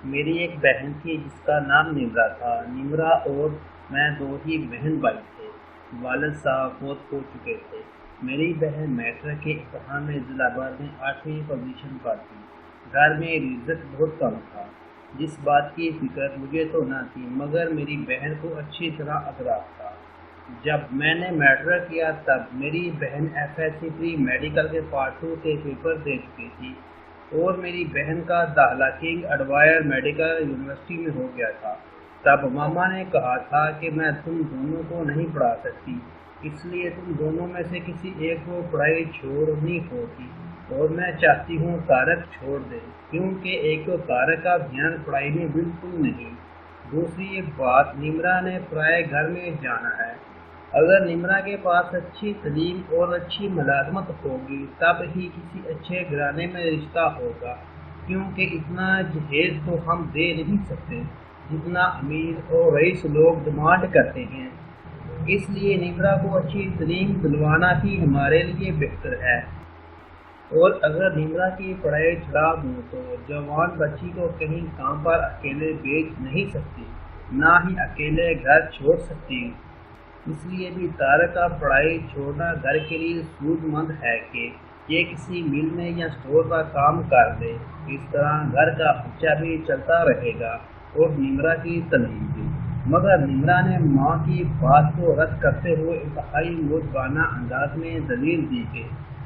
میری ایک بہن تھی جس کا نام نمرا تھا۔ نمرا اور میں دو ہی بہن بھائی تھے۔ والد صاحب فوت ہو چکے تھے۔ میری بہن میٹرک کے امتحان میں ضلع بھر میں 8ویں پوزیشن پر تھی۔ گھر میں رزق بہت کم تھا، جس بات کی فکر مجھے تو نہ تھی مگر میری بہن کو اچھی طرح ادراک تھا۔ جب میں نے میٹرک کیا تب میری بہن FSC پری میڈیکل کے پارٹ 2 کے پیپر دے چکی تھی اور میری بہن کا داخلہ کنگ ایڈوائر میڈیکل یونیورسٹی میں ہو گیا تھا۔ تب ماما نے کہا تھا کہ میں تم دونوں کو نہیں پڑھا سکتی، اس لیے تم دونوں میں سے کسی ایک کو پڑھائی چھوڑنی ہوگی، اور میں چاہتی ہوں طارق چھوڑ دے، کیونکہ ایک تو طارق کا دھیان پڑھائی میں بالکل نہیں، دوسری ایک بات نمرا نے پرائے گھر میں جانا ہے۔ اگر نمرا کے پاس اچھی تعلیم اور اچھی ملازمت ہوگی تب ہی کسی اچھے گھرانے میں رشتہ ہوگا، کیونکہ اتنا جہیز تو ہم دے نہیں سکتے جتنا امیر اور رئیس لوگ ڈیمانڈ کرتے ہیں۔ اس لیے نمرا کو اچھی تعلیم دلوانا ہی ہمارے لیے بہتر ہے، اور اگر نمرا کی پڑھائی چھڑا دوں تو جوان بچی کو کہیں کام پر اکیلے بھیج نہیں سکتی، نہ ہی اکیلے گھر چھوڑ سکتی۔ اس لیے بھی طارق کا پڑھائی چھوڑنا گھر کے لیے سود مند ہے کہ یہ کسی مل میں یا اسٹور پر کام کر دے، اس طرح گھر کا خرچہ بھی چلتا رہے گا اور نمرا کی تعلیم بھی۔ مگر نمرا نے ماں کی بات کو رد کرتے ہوئے انتہائی مؤدبانہ انداز میں دلیل دی کہ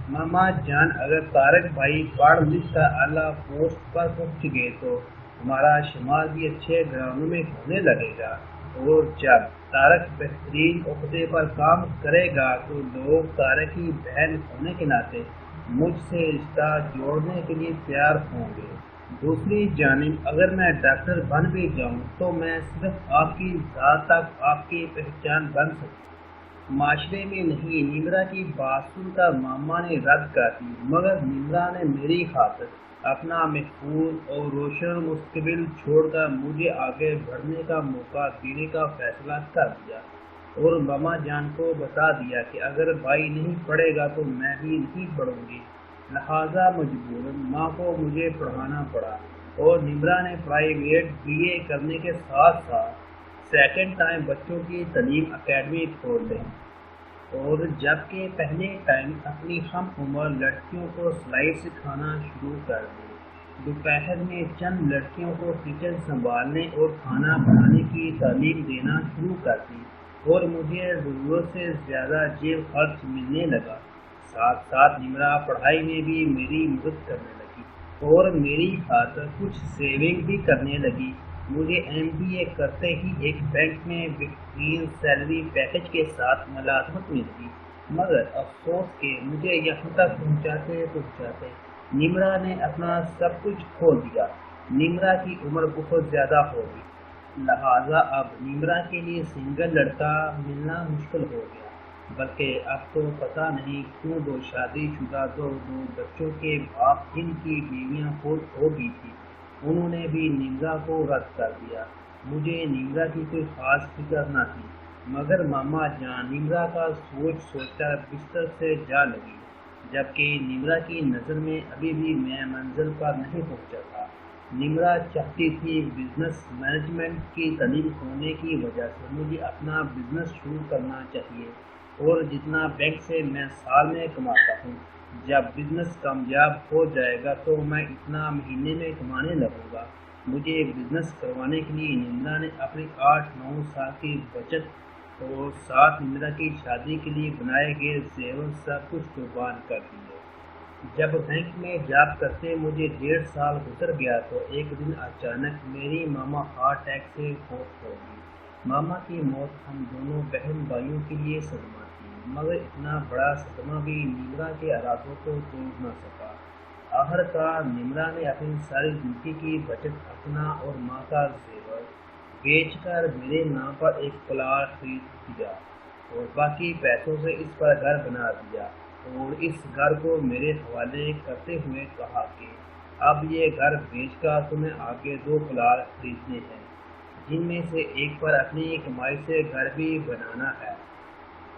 ماما جان، اگر طارق بھائی پڑھ لکھ کر اعلیٰ پوسٹ پر پہنچ گئے تو ہمارا شمار بھی اچھے گھرانوں میں ہونے لگے گا، اور جب طارق بہترین عہدے پر کام کرے گا تو لوگ طارق کی بہن ہونے کے ناطے مجھ سے رشتہ جوڑنے کے لیے تیار ہوں گے۔ دوسری جانب اگر میں ڈاکٹر بن بھی جاؤں تو میں صرف آپ کی ذات تک آپ کی پہچان بن سکتی، معاشرے میں نہیں۔ نمرا کی بات سن کر ماما نے رد کر دی، مگر نمرا نے میری خاطر اپنا محفوظ اور روشن مستقبل چھوڑ کر مجھے آگے بڑھنے کا موقع دینے کا فیصلہ کر دیا، اور ماما جان کو بتا دیا کہ اگر بھائی نہیں پڑھے گا تو میں بھی نہیں پڑھوں گی۔ لہٰذا مجبوراً ماں کو مجھے پڑھانا پڑا، اور نمرا نے پرائیویٹ BA کرنے کے ساتھ ساتھ سیکنڈ ٹائم بچوں کی تعلیم اکیڈمی کھول لی، اور جبکہ پہلے ٹائم اپنی ہم عمر لڑکیوں کو سلائی سکھانا شروع کر دی، دوپہر میں چند لڑکیوں کو کچن سنبھالنے اور کھانا بنانے کی تعلیم دینا شروع کر دی، اور مجھے ضرورت سے زیادہ جیب خرچ ملنے لگا۔ ساتھ ساتھ نمرا پڑھائی میں بھی میری مدد کرنے لگی اور میری خاطر کچھ سیونگ بھی کرنے لگی۔ مجھے MBA کرتے ہی ایک بینک میں بہترین سیلری پیکج کے ساتھ ملازمت ملی، مگر افسوس کہ مجھے یہاں تک پہنچاتے نمرا نے اپنا سب کچھ کھو دیا۔ نمرا کی عمر بہت زیادہ ہو گئی، لہٰذا اب نمرا کے لیے سنگل لڑکا ملنا مشکل ہو گیا، بلکہ اب تو پتہ نہیں کیوں دو شادی شدہ دو بچوں کے باپ جن کی بیویاں فوت ہو گئی تھی انہوں نے بھی نمرا کو رد کر دیا۔ مجھے نمرا کی کوئی خاص فکر نہ تھی، مگر ماما جان نمرا کا سوچ کر بستر سے جا لگی، جبکہ نمرا کی نظر میں ابھی بھی میں منزل پر نہیں پہنچا تھا۔ نمرا چاہتی تھی بزنس مینجمنٹ کی تعلیم ہونے کی وجہ سے مجھے اپنا بزنس شروع کرنا چاہیے، اور جتنا بینک سے میں سال میں کماتا ہوں، جب بزنس کامیاب ہو جائے گا تو میں اتنا مہینے میں کمانے لگوں گا۔ مجھے بزنس کروانے کے لیے نمرا نے اپنی 8-9 سال کی بچت اور ساتھ نمرا کی شادی کے لیے بنائے گئے زیور سب کچھ قربان کر دیے۔ جب بینک میں جاب کرتے مجھے 1.5 سال گزر گیا تو ایک دن اچانک میری ماما ہارٹ اٹیک سے فوت ہو گئی۔ ماما کی موت ہم دونوں بہن بھائیوں کے لیے صدمہ تھی، مگر اتنا بڑا صدمہ بھی نمرا کے ارادوں کو توڑ نہ سکا۔ آخرکار نمرا نے اپنی ساری زندگی کی بچت اپنا اور ماں کا زیور بیچ کر میرے نام پر ایک پلاٹ خرید دیا، اور باقی پیسوں سے اس پر گھر بنا دیا، اور اس گھر کو میرے حوالے کرتے ہوئے کہا کہ اب یہ گھر بیچ کر تمہیں آگے 2 پلاٹ خریدنے ہیں، جن میں سے ایک پر اپنی کمائی سے گھر بھی بنانا ہے۔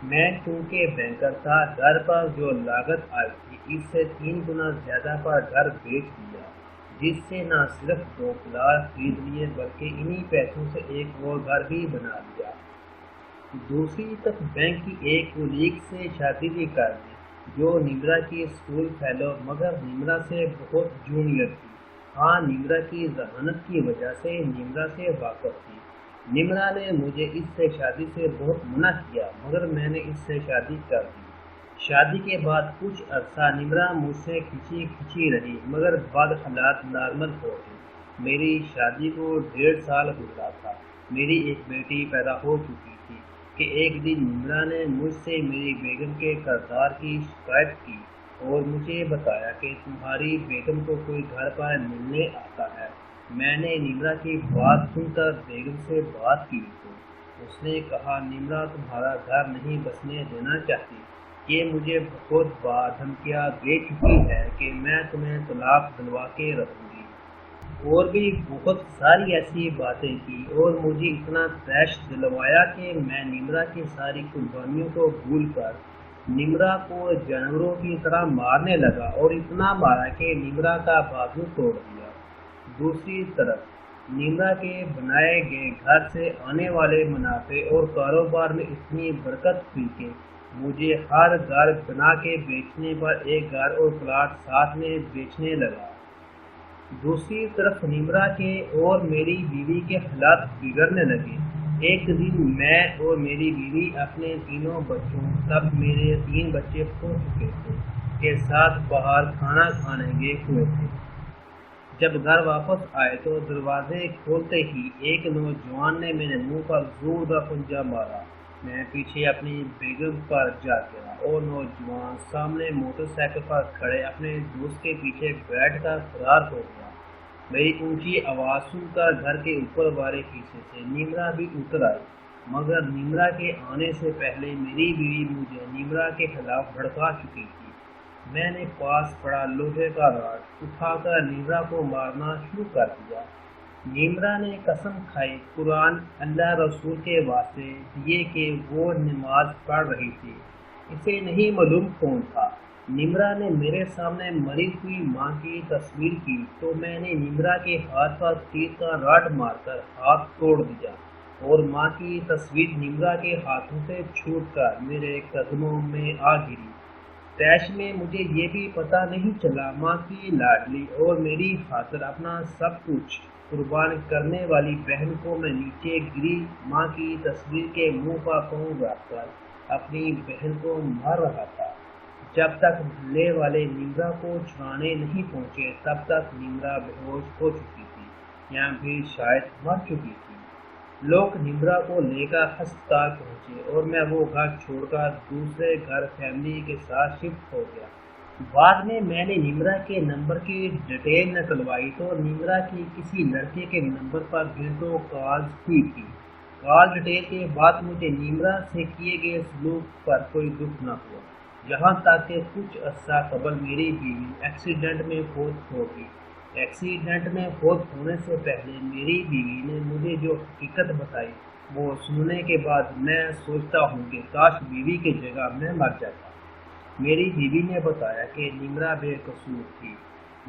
میں چونکہ بینکر تھا، گھر پر جو لاگت آئی تھی اس سے 3 گنا زیادہ پر گھر بیچ دیا، جس سے نہ صرف 2 پلاٹ خرید لیے بلکہ انہی پیسوں سے ایک اور گھر بھی بنا لیا۔ دوسری طرف بینک کی ایک کولیگ سے شادی بھی کر دی جو نمرا کی اسکول فیلو مگر نمرا سے بہت جونیئر تھی۔ ہاں، نمرا کی ذہانت کی وجہ سے نمرا سے واقف تھی۔ نمرا نے مجھے اس سے شادی سے بہت منع کیا مگر میں نے اس سے شادی کر دی۔ شادی کے بعد کچھ عرصہ نمرا مجھ سے کھچی رہی مگر بعد حالات نارمل ہو گئے۔ میری شادی کو 1.5 سال گزرا تھا۔ میری ایک بیٹی پیدا ہو چکی تھی کہ ایک دن نمرا نے مجھ سے میری بیگم کے کردار کی شکایت کی اور مجھے بتایا کہ تمہاری بیگم کو کوئی گھر پر ملنے آتا ہے۔ میں نے نمرا کی بات سن کر بیگم سے بات کی تو اس نے کہا نمرا تمہارا گھر نہیں بسنے دینا چاہتی، یہ مجھے بہت بار دھمکیاں دے چکی ہے کہ میں تمہیں طلاق دلوا کے رکھوں گی، اور بھی بہت ساری ایسی باتیں کی اور مجھے اتنا طیش دلوایا کہ میں نمرا کی ساری قربانیوں کو بھول کر نمرا کو جانوروں کی طرح مارنے لگا اور اتنا مارا کہ نمرا کا بازو توڑ دیا۔ دوسری طرف نمرا کے بنائے گئے گھر سے آنے والے منافع اور کاروبار میں اتنی برکت ہوئی کہ مجھے ہر گھر بنا کے بیچنے پر ایک گھر اور پلاٹ ساتھ میں بیچنے لگا۔ دوسری طرف نمرا کے اور میری بیوی کے حالات بگڑنے لگے۔ ایک دن میں اور میری بیوی اپنے 3 بچوں، تب میرے 3 بچے ہو چکے تھے، کے ساتھ باہر کھانا کھانے گئے ہوئے تھے۔ جب گھر واپس آئے تو دروازے کھولتے ہی ایک نوجوان نے میرے منہ پر زوردار پنجہ مارا۔ میں پیچھے اپنی بیگم پر جا گرا اور نوجوان سامنے موٹر سائیکل پر کھڑے اپنے دوست کے پیچھے بیٹھ کر فرار ہو گیا۔ میری اونچی آواز سن کر گھر کے اوپر والے حصے سے نمرا بھی اتر آئی مگر نمرا کے آنے سے پہلے میری بیوی مجھے نمرا کے خلاف بھڑکا چکی تھی۔ میں نے پاس پڑا لوہے کا راڈ اٹھا کر نمرا کو مارنا شروع کر دیا۔ نمرا نے قسم کھائی قرآن اللہ رسول کے واسطے دیے کہ وہ نماز پڑھ رہی تھی، اسے نہیں معلوم کون تھا۔ نمرا نے میرے سامنے مری ہوئی ماں کی تصویر کی تو میں نے نمرا کے ہاتھ پر تیر کا راڈ مار کر ہاتھ توڑ دیا اور ماں کی تصویر نمرا کے ہاتھوں سے چھوٹ کر میرے قدموں میں آ گری۔ طیش میں مجھے یہ بھی پتہ نہیں چلا ماں کی لاڈلی اور میری خاطر اپنا سب کچھ قربان کرنے والی بہن کو میں نیچے گری ماں کی تصویر کے منہ پر پاؤں رکھ کر اپنی بہن کو مار رہا تھا۔ جب تک محلے والے نمرا کو چھڑانے نہیں پہنچے تب تک نمرا بے ہوش ہو چکی تھی یا پھر شاید مر چکی تھی۔ لوگ نمرا کو لے کر ہسپتال پہنچے اور میں وہ گھر چھوڑ کر دوسرے گھر فیملی کے ساتھ شفٹ ہو گیا۔ بعد میں نے نمرا کے نمبر کی ڈیٹیل نکلوائی تو نمرا کی کسی لڑکے کے نمبر پر گھنٹوں کالز ہوئی تھی۔ کال ڈیٹیل کے بعد مجھے نمرا سے کیے گئے سلوک پر کوئی دکھ نہ ہوا، یہاں تک کہ کچھ عرصہ قبل میری بیوی ایکسیڈنٹ میں فوت ہو گئی۔ ایکسیڈنٹ میں فوت ہونے سے پہلے میری بیوی نے مجھے جو حقیقت بتائی وہ سننے کے بعد میں سوچتا ہوں کہ کاش بیوی کی جگہ میں مر جاتا۔ میری بیوی نے بتایا کہ نمرا بے قصور تھی۔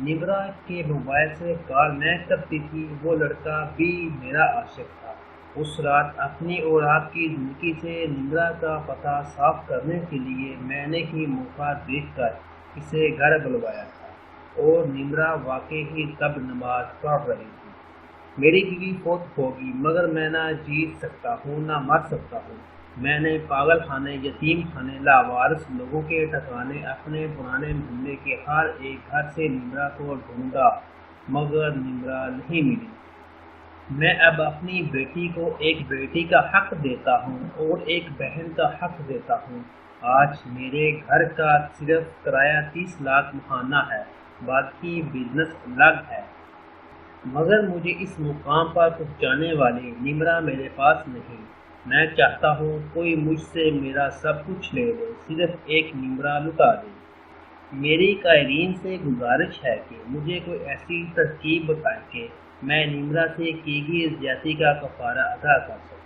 نمرا کے موبائل سے کال میں کرتی تھی، وہ لڑکا بھی میرا عاشق تھا۔ اس رات اپنی اور آپ کی دھمکی سے نمرا کا پتہ صاف کرنے کے لیے میں نے ہی موقع دیکھ کر اسے گھر بلوایا تھا اور نمرا واقعی ہی تب نماز پڑھ رہی تھی۔ میری بیوی فوت ہوگی مگر میں نہ جیت سکتا ہوں نہ مر سکتا ہوں۔ میں نے پاگل خانے، یتیم خانے، لاوارث لوگوں کے ٹھکانے، اپنے پرانے محلے کے ہر ایک گھر سے نمرا کو ڈھونڈا مگر نمرا نہیں ملی۔ میں اب اپنی بیٹی کو ایک بیٹی کا حق دیتا ہوں اور ایک بہن کا حق دیتا ہوں۔ آج میرے گھر کا صرف کرایہ 30 لاکھ ماہانہ ہے، باقی بزنس الگ ہے، مگر مجھے اس مقام پر پہنچانے والی نمرا میرے پاس نہیں۔ میں چاہتا ہوں کوئی مجھ سے میرا سب کچھ لے لے، صرف ایک نمرا لٹا دے۔ میری قائرین سے گزارش ہے کہ مجھے کوئی ایسی ترکیب بتائیں کہ میں نمرا سے کی گئی زیادتی کا کفارہ ادا کر سکوں۔